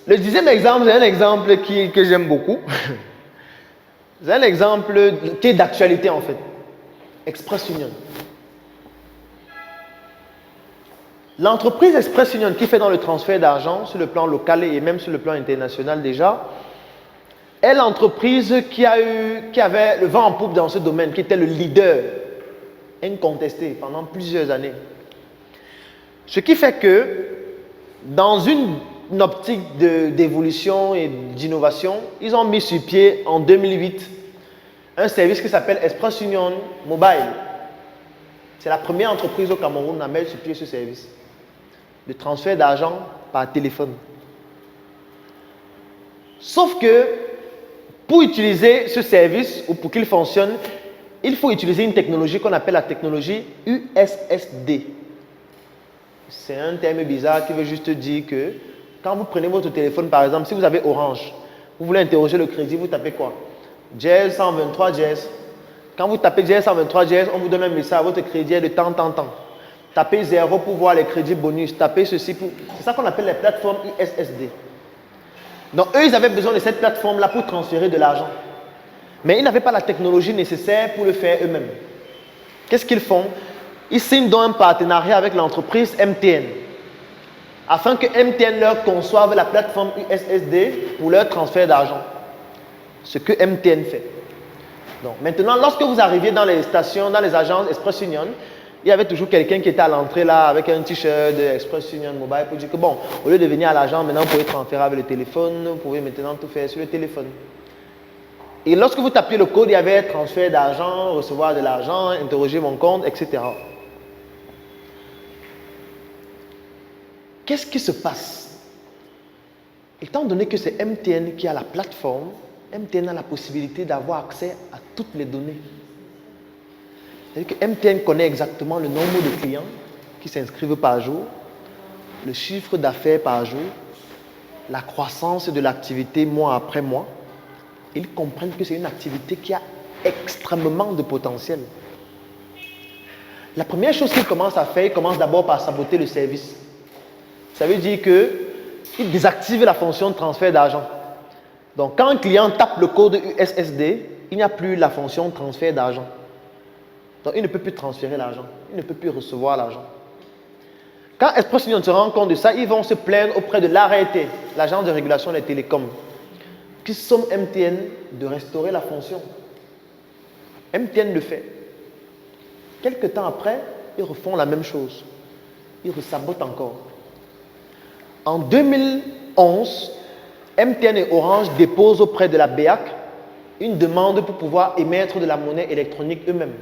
Le 10e exemple, c'est un exemple que j'aime beaucoup. C'est un exemple qui est d'actualité en fait. Express Union. L'entreprise Express Union qui fait dans le transfert d'argent sur le plan local et même sur le plan international déjà, est l'entreprise qui avait le vent en poupe dans ce domaine, qui était le leader incontesté pendant plusieurs années. Ce qui fait que dans une optique d'évolution et d'innovation, ils ont mis sur pied en 2008 un service qui s'appelle Express Union Mobile. C'est la première entreprise au Cameroun à mettre sur pied ce service de transfert d'argent par téléphone. Sauf que pour utiliser ce service ou pour qu'il fonctionne, il faut utiliser une technologie qu'on appelle la technologie USSD. C'est un terme bizarre qui veut juste dire que quand vous prenez votre téléphone, par exemple, si vous avez Orange, vous voulez interroger le crédit, vous tapez quoi? Jazz 123 Jazz. Quand vous tapez Jazz 123 Jazz, on vous donne un message, votre crédit est de tant. Tapez 0 pour voir les crédits bonus. Tapez ceci pour... C'est ça qu'on appelle les plateformes USSD. Donc, eux, ils avaient besoin de cette plateforme-là pour transférer de l'argent. Mais ils n'avaient pas la technologie nécessaire pour le faire eux-mêmes. Qu'est-ce qu'ils font? Ils signent donc un partenariat avec l'entreprise MTN. Afin que MTN leur conçoive la plateforme USSD pour leur transfert d'argent. Ce que MTN fait. Donc, maintenant, lorsque vous arriviez dans les stations, dans les agences Express Union, il y avait toujours quelqu'un qui était à l'entrée là avec un t-shirt de Express Union Mobile pour dire que bon, au lieu de venir à l'agent, maintenant vous pouvez transférer avec le téléphone, vous pouvez maintenant tout faire sur le téléphone. Et lorsque vous tapiez le code, il y avait transfert d'argent, recevoir de l'argent, interroger mon compte, etc. Qu'est-ce qui se passe? Étant donné que c'est MTN qui a la plateforme, MTN a la possibilité d'avoir accès à toutes les données. C'est-à-dire que MTN connaît exactement le nombre de clients qui s'inscrivent par jour, le chiffre d'affaires par jour, la croissance de l'activité mois après mois. Ils comprennent que c'est une activité qui a extrêmement de potentiel. La première chose qu'ils commencent à faire, ils commencent d'abord par saboter le service. Ça veut dire qu'ils désactivent la fonction de transfert d'argent. Donc, quand un client tape le code USSD, il n'y a plus la fonction de transfert d'argent. Donc, il ne peut plus transférer l'argent. Il ne peut plus recevoir l'argent. Quand Express Union se rend compte de ça, ils vont se plaindre auprès de l'ART, l'Agence de régulation des télécoms, qui somme MTN de restaurer la fonction. MTN le fait. Quelque temps après, ils refont la même chose. Ils resabotent encore. En 2011, MTN et Orange déposent auprès de la BEAC une demande pour pouvoir émettre de la monnaie électronique eux-mêmes.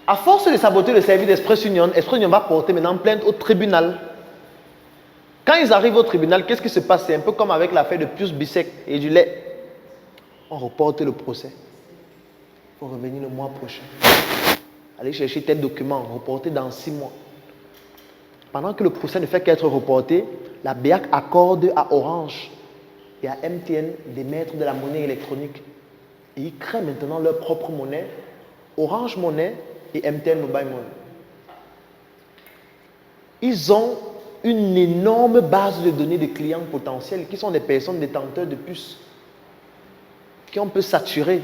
À force de saboter le service d'Express Union, Express Union va porter maintenant plainte au tribunal. Quand ils arrivent au tribunal, qu'est-ce qui se passe? C'est un peu comme avec l'affaire de Pius Bissek et du lait. On reporte le procès. Il faut revenir le mois prochain. Allez chercher tel document, reporter dans 6 mois. Pendant que le procès ne fait qu'être reporté, la BEAC accorde à Orange et à MTN d'émettre de la monnaie électronique. Et ils créent maintenant leur propre monnaie, Orange Monnaie et MTN Mobile Money. Ils ont une énorme base de données de clients potentiels qui sont des personnes détenteurs de puces, qui on peut saturer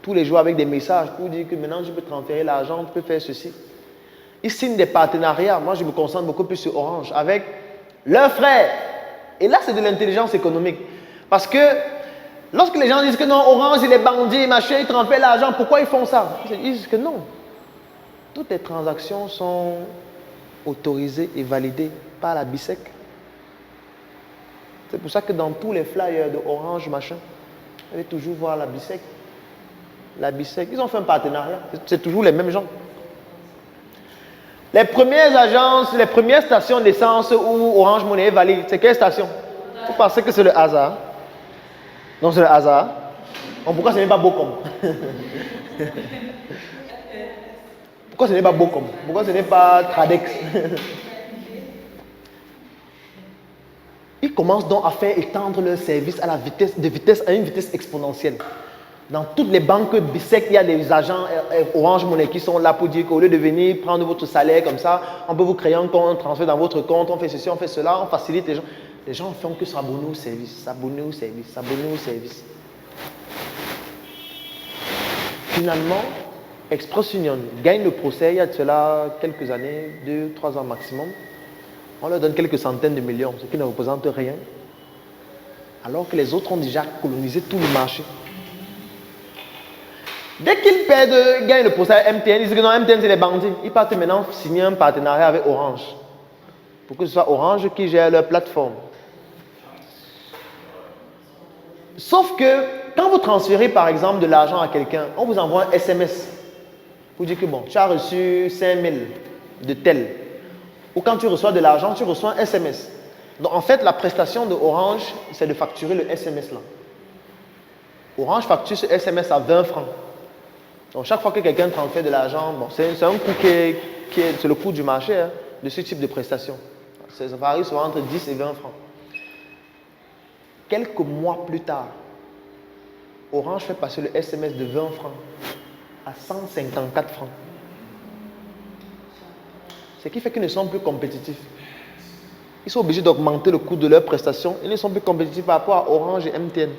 tous les jours avec des messages pour dire que maintenant je peux transférer l'argent, je peux faire ceci. Ils signent des partenariats, moi je me concentre beaucoup plus sur Orange, avec leurs frères. Et là c'est de l'intelligence économique. Parce que lorsque les gens disent que non, Orange il est bandit, machin, ils transfèrent l'argent, pourquoi ils font ça? Ils disent que non. Toutes les transactions sont autorisées et validées par la BISEC. C'est pour ça que dans tous les flyers de Orange, machin, vous allez toujours voir la BISEC. La BISEC, ils ont fait un partenariat. C'est toujours les mêmes gens. Les premières agences, les premières stations d'essence où Orange Money est valide, c'est quelle station? Vous pensez que c'est le hasard? Non, c'est le hasard. Donc, pourquoi ce n'est pas Bocom? Pourquoi ce n'est pas Bocom? Pourquoi ce n'est pas Tradex? Ils commencent donc à faire étendre leur service à une vitesse exponentielle. Dans toutes les banques BISEC, il y a des agents Orange Money qui sont là pour dire qu'au lieu de venir prendre votre salaire comme ça, on peut vous créer un compte, un transfert dans votre compte, on fait ceci, on fait cela, on facilite les gens. Les gens font que s'abonner au service, s'abonner au service, s'abonner au service. Finalement, Express Union gagne le procès il y a de cela quelques années, 2-3 ans maximum. On leur donne quelques centaines de millions, ce qui ne représente rien. Alors que les autres ont déjà colonisé tout le marché. Dès qu'ils gagnent le procès à MTN, ils disent que non, MTN c'est les bandits. Ils partent maintenant signer un partenariat avec Orange. Pour que ce soit Orange qui gère leur plateforme. Sauf que quand vous transférez par exemple de l'argent à quelqu'un, on vous envoie un SMS. Pour dire que bon, tu as reçu 5 000 de tel. Ou quand tu reçois de l'argent, tu reçois un SMS. Donc en fait, la prestation de Orange, c'est de facturer le SMS là. Orange facture ce SMS à 20 francs. Donc chaque fois que quelqu'un transfère de l'argent, bon, c'est un coût c'est le coût du marché hein, de ce type de prestation. Ça varie souvent entre 10 et 20 francs. Quelques mois plus tard, Orange fait passer le SMS de 20 francs à 154 francs. Ce qui fait qu'ils ne sont plus compétitifs. Ils sont obligés d'augmenter le coût de leurs prestations. Ils ne sont plus compétitifs par rapport à Orange et MTN,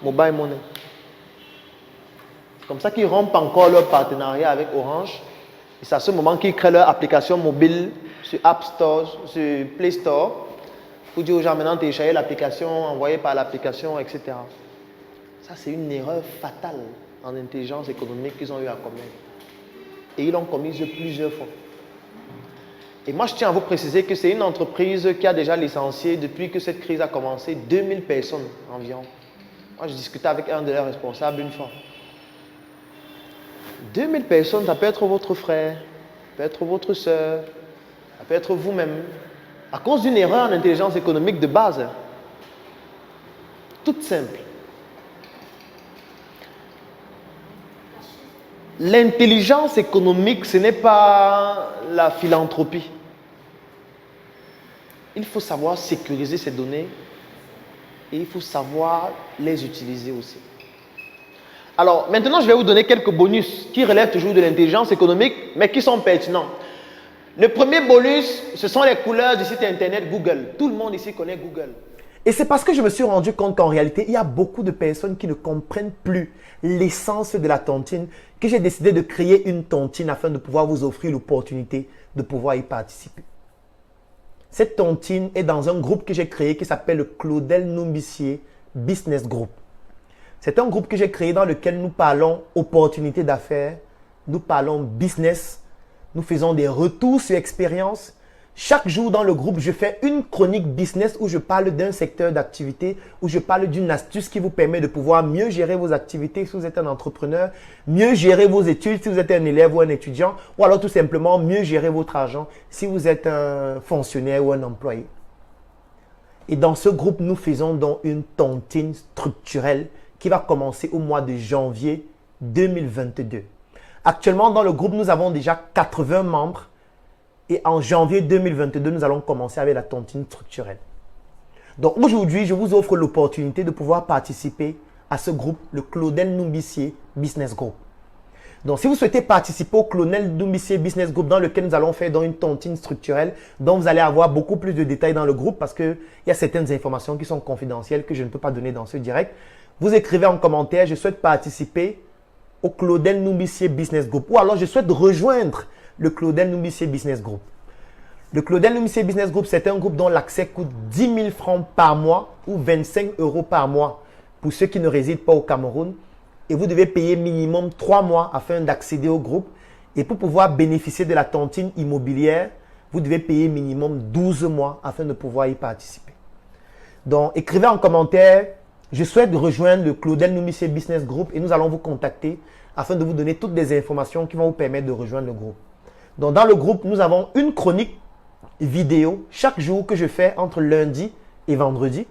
Mobile Money. C'est comme ça qu'ils rompent encore leur partenariat avec Orange. Et c'est à ce moment qu'ils créent leur application mobile sur App Store, sur Play Store. Pour dire aux gens maintenant télécharger l'application, envoyer par l'application, etc. Ça, c'est une erreur fatale en intelligence économique qu'ils ont eu à commettre. Et ils l'ont commise plusieurs fois. Et moi, je tiens à vous préciser que c'est une entreprise qui a déjà licencié, depuis que cette crise a commencé, 2000 personnes environ. Moi, je discutais avec un de leurs responsables une fois. 2000 personnes, ça peut être votre frère, ça peut être votre soeur, ça peut être vous-même. À cause d'une erreur en intelligence économique de base. Toute simple. L'intelligence économique, ce n'est pas la philanthropie. Il faut savoir sécuriser ces données et il faut savoir les utiliser aussi. Alors, maintenant, je vais vous donner quelques bonus qui relèvent toujours de l'intelligence économique, mais qui sont pertinents. Le premier bonus, ce sont les couleurs du site internet Google. Tout le monde ici connaît Google. Et c'est parce que je me suis rendu compte qu'en réalité, il y a beaucoup de personnes qui ne comprennent plus l'essence de la tontine, que j'ai décidé de créer une tontine afin de pouvoir vous offrir l'opportunité de pouvoir y participer. Cette tontine est dans un groupe que j'ai créé qui s'appelle le Claudel Numbissier Business Group. C'est un groupe que j'ai créé dans lequel nous parlons opportunités d'affaires, nous parlons business, nous faisons des retours sur expérience. Chaque jour dans le groupe, je fais une chronique business où je parle d'un secteur d'activité, où je parle d'une astuce qui vous permet de pouvoir mieux gérer vos activités si vous êtes un entrepreneur, mieux gérer vos études si vous êtes un élève ou un étudiant, ou alors tout simplement mieux gérer votre argent si vous êtes un fonctionnaire ou un employé. Et dans ce groupe, nous faisons donc une tontine structurelle qui va commencer au mois de janvier 2022. Actuellement, dans le groupe, nous avons déjà 80 membres. Et en janvier 2022, nous allons commencer avec la tontine structurelle. Donc aujourd'hui, je vous offre l'opportunité de pouvoir participer à ce groupe, le Claudel Numbissier Business Group. Donc si vous souhaitez participer au Claudel Numbissier Business Group dans lequel nous allons faire dans une tontine structurelle, dont vous allez avoir beaucoup plus de détails dans le groupe parce qu'il y a certaines informations qui sont confidentielles que je ne peux pas donner dans ce direct, vous écrivez en commentaire « Je souhaite participer au Claudel Numbissier Business Group » ou alors « Je souhaite rejoindre le Claudel Numbissier Business Group ». Le Claudel Numbissier Business Group, c'est un groupe dont l'accès coûte 10 000 francs par mois ou 25 € par mois pour ceux qui ne résident pas au Cameroun. Et vous devez payer minimum 3 mois afin d'accéder au groupe. Et pour pouvoir bénéficier de la tontine immobilière, vous devez payer minimum 12 mois afin de pouvoir y participer. Donc, écrivez en commentaire « Je souhaite rejoindre le Claudel Numbissier Business Group » et nous allons vous contacter afin de vous donner toutes les informations qui vont vous permettre de rejoindre le groupe. Donc, dans le groupe, nous avons une chronique vidéo chaque jour que je fais entre lundi et vendredi,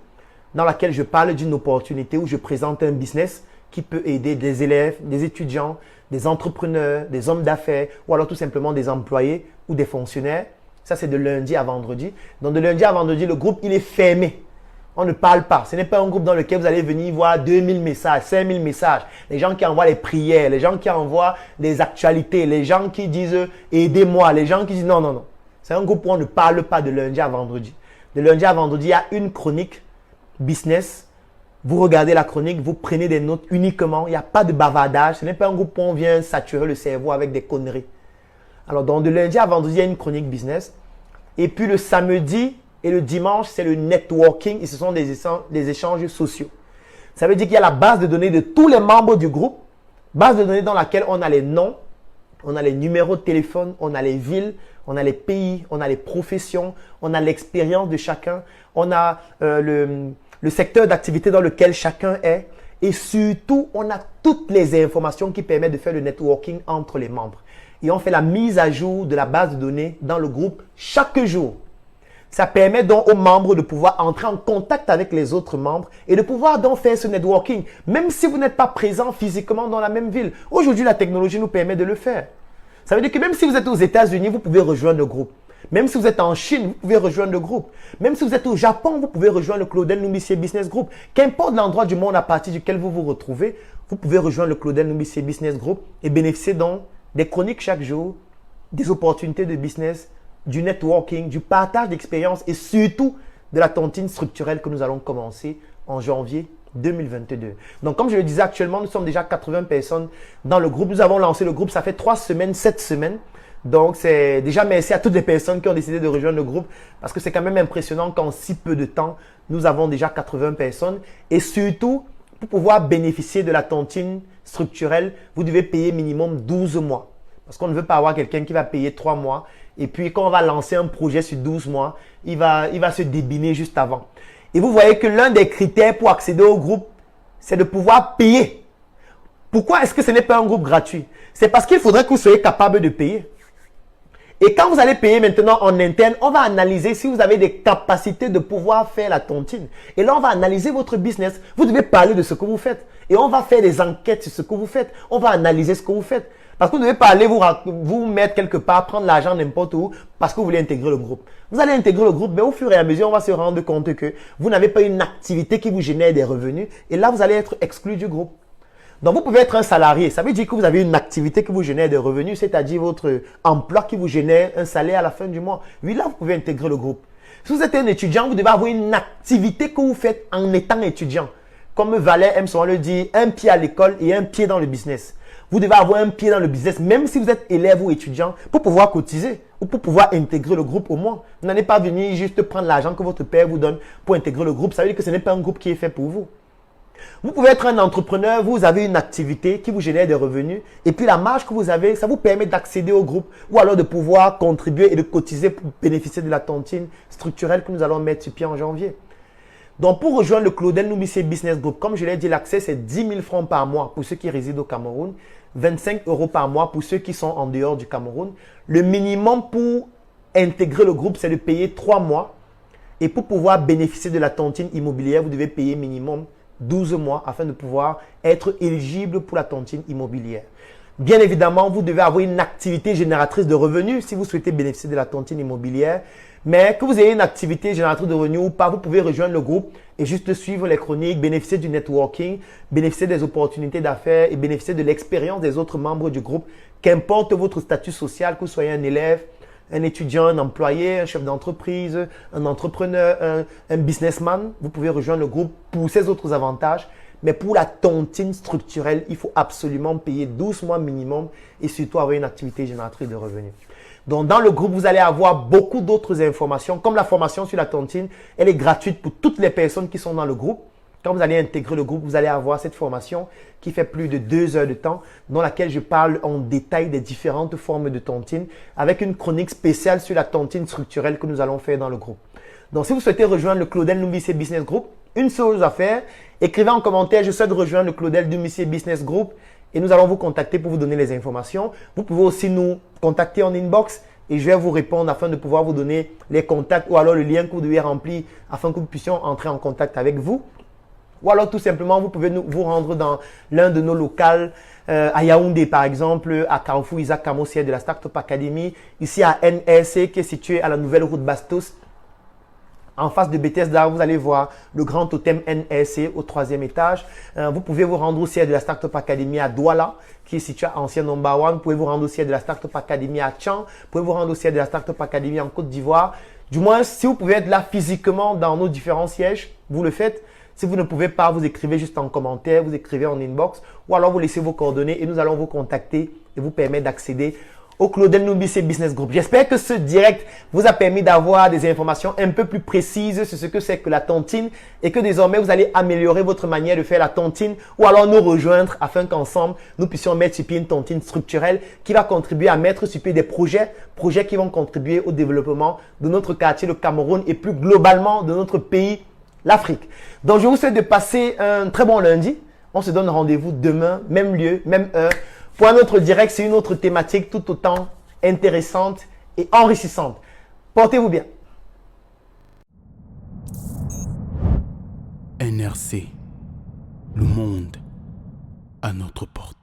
dans laquelle je parle d'une opportunité où je présente un business qui peut aider des élèves, des étudiants, des entrepreneurs, des hommes d'affaires ou alors tout simplement des employés ou des fonctionnaires. Ça, c'est de lundi à vendredi. Donc, de lundi à vendredi, le groupe, il est fermé. On ne parle pas. Ce n'est pas un groupe dans lequel vous allez venir voir 2000 messages, 5000 messages. Les gens qui envoient les prières, les gens qui envoient des actualités, les gens qui disent aidez-moi, les gens qui disent non, non, non. C'est un groupe où on ne parle pas de lundi à vendredi. De lundi à vendredi, il y a une chronique business. Vous regardez la chronique, vous prenez des notes uniquement. Il n'y a pas de bavardage. Ce n'est pas un groupe où on vient saturer le cerveau avec des conneries. Alors, donc de lundi à vendredi, il y a une chronique business. Et puis le samedi et le dimanche, c'est le networking et ce sont des échanges sociaux. Ça veut dire qu'il y a la base de données de tous les membres du groupe, base de données dans laquelle on a les noms, on a les numéros de téléphone, on a les villes, on a les pays, on a les professions, on a l'expérience de chacun, on a le secteur d'activité dans lequel chacun est et surtout, on a toutes les informations qui permettent de faire le networking entre les membres. Et on fait la mise à jour de la base de données dans le groupe chaque jour. Ça permet donc aux membres de pouvoir entrer en contact avec les autres membres et de pouvoir donc faire ce networking, même si vous n'êtes pas présent physiquement dans la même ville. Aujourd'hui, la technologie nous permet de le faire. Ça veut dire que même si vous êtes aux États-Unis, vous pouvez rejoindre le groupe. Même si vous êtes en Chine, vous pouvez rejoindre le groupe. Même si vous êtes au Japon, vous pouvez rejoindre le Claudel Noumissier Business Group. Qu'importe l'endroit du monde à partir duquel vous vous retrouvez, vous pouvez rejoindre le Claudel Noumissier Business Group et bénéficier donc des chroniques chaque jour, des opportunités de business, du networking, du partage d'expériences et surtout de la tontine structurelle que nous allons commencer en janvier 2022. Donc, comme je le disais, actuellement, nous sommes déjà 80 personnes dans le groupe. Nous avons lancé le groupe, ça fait 3 semaines, 7 semaines. Donc, c'est déjà merci à toutes les personnes qui ont décidé de rejoindre le groupe parce que c'est quand même impressionnant qu'en si peu de temps, nous avons déjà 80 personnes. Et surtout, pour pouvoir bénéficier de la tontine structurelle, vous devez payer minimum 12 mois. Parce qu'on ne veut pas avoir quelqu'un qui va payer 3 mois. Et puis, quand on va lancer un projet sur 12 mois, il va se débiner juste avant. Et vous voyez que l'un des critères pour accéder au groupe, c'est de pouvoir payer. Pourquoi est-ce que ce n'est pas un groupe gratuit? C'est parce qu'il faudrait que vous soyez capable de payer. Et quand vous allez payer maintenant en interne, on va analyser si vous avez des capacités de pouvoir faire la tontine. Et là, on va analyser votre business. Vous devez parler de ce que vous faites. Et on va faire des enquêtes sur ce que vous faites. On va analyser ce que vous faites. Parce que vous devez pas aller vous mettre quelque part, prendre l'argent n'importe où parce que vous voulez intégrer le groupe. Vous allez intégrer le groupe, mais au fur et à mesure, on va se rendre compte que vous n'avez pas une activité qui vous génère des revenus. Et là, vous allez être exclu du groupe. Donc, vous pouvez être un salarié. Ça veut dire que vous avez une activité qui vous génère des revenus, c'est-à-dire votre emploi qui vous génère un salaire à la fin du mois. Oui, là, vous pouvez intégrer le groupe. Si vous êtes un étudiant, vous devez avoir une activité que vous faites en étant étudiant. Comme Valère aime souvent le dire, un pied à l'école et un pied dans le business. Vous devez avoir un pied dans le business, même si vous êtes élève ou étudiant, pour pouvoir cotiser ou pour pouvoir intégrer le groupe au moins. Vous n'allez pas venir juste prendre l'argent que votre père vous donne pour intégrer le groupe. Ça veut dire que ce n'est pas un groupe qui est fait pour vous. Vous pouvez être un entrepreneur, vous avez une activité qui vous génère des revenus et puis la marge que vous avez, ça vous permet d'accéder au groupe ou alors de pouvoir contribuer et de cotiser pour bénéficier de la tontine structurelle que nous allons mettre sur pied en janvier. Donc, pour rejoindre le Claudel Noumissier Business Group, comme je l'ai dit, l'accès, c'est 10 000 francs par mois pour ceux qui résident au Cameroun, 25 € par mois pour ceux qui sont en dehors du Cameroun. Le minimum pour intégrer le groupe, c'est de payer 3 mois. Et pour pouvoir bénéficier de la tontine immobilière, vous devez payer minimum 12 mois afin de pouvoir être éligible pour la tontine immobilière. Bien évidemment, vous devez avoir une activité génératrice de revenus si vous souhaitez bénéficier de la tontine immobilière. Mais que vous ayez une activité génératrice de revenus ou pas, vous pouvez rejoindre le groupe et juste suivre les chroniques, bénéficier du networking, bénéficier des opportunités d'affaires et bénéficier de l'expérience des autres membres du groupe. Qu'importe votre statut social, que vous soyez un élève, un étudiant, un employé, un chef d'entreprise, un entrepreneur, un businessman, vous pouvez rejoindre le groupe pour ces autres avantages. Mais pour la tontine structurelle, il faut absolument payer 12 mois minimum et surtout avoir une activité génératrice de revenus. Donc, dans le groupe, vous allez avoir beaucoup d'autres informations. Comme la formation sur la tontine, elle est gratuite pour toutes les personnes qui sont dans le groupe. Quand vous allez intégrer le groupe, vous allez avoir cette formation qui fait plus de 2 heures de temps, dans laquelle je parle en détail des différentes formes de tontine, avec une chronique spéciale sur la tontine structurelle que nous allons faire dans le groupe. Donc, si vous souhaitez rejoindre le Claudel Noumissier Business Group, une seule chose à faire, écrivez en commentaire « Je souhaite rejoindre le Claudel Noumissier Business Group » et nous allons vous contacter pour vous donner les informations. Vous pouvez aussi nous contacter en inbox et je vais vous répondre afin de pouvoir vous donner les contacts ou alors le lien que vous devez remplir afin que nous puissions entrer en contact avec vous. Ou alors tout simplement, vous pouvez vous rendre dans l'un de nos locales à Yaoundé par exemple, à Carrefour Isaac Camossier de la Startup Academy, ici à NRC qui est situé à la nouvelle route Bastos. En face de Bethesda, vous allez voir le grand totem NSC au 3e étage. Vous pouvez vous rendre au siège de la Startup Academy à Douala, qui est situé à Ancien Number One. Vous pouvez vous rendre au siège de la Startup Academy à Tchang. Vous pouvez vous rendre au siège de la Startup Academy en Côte d'Ivoire. Du moins, si vous pouvez être là physiquement dans nos différents sièges, vous le faites. Si vous ne pouvez pas, vous écrivez juste en commentaire, vous écrivez en inbox ou alors vous laissez vos coordonnées et nous allons vous contacter et vous permettre d'accéder au Claudel Noubissé Business Group. J'espère que ce direct vous a permis d'avoir des informations un peu plus précises sur ce que c'est que la tontine et que désormais vous allez améliorer votre manière de faire la tontine ou alors nous rejoindre afin qu'ensemble nous puissions mettre sur pied une tontine structurelle qui va contribuer à mettre sur pied des projets qui vont contribuer au développement de notre quartier, le Cameroun et plus globalement de notre pays, l'Afrique. Donc je vous souhaite de passer un très bon lundi. On se donne rendez-vous demain, même lieu, même heure. Pour un autre direct, c'est une autre thématique tout autant intéressante et enrichissante. Portez-vous bien. NRC, le monde à notre portée.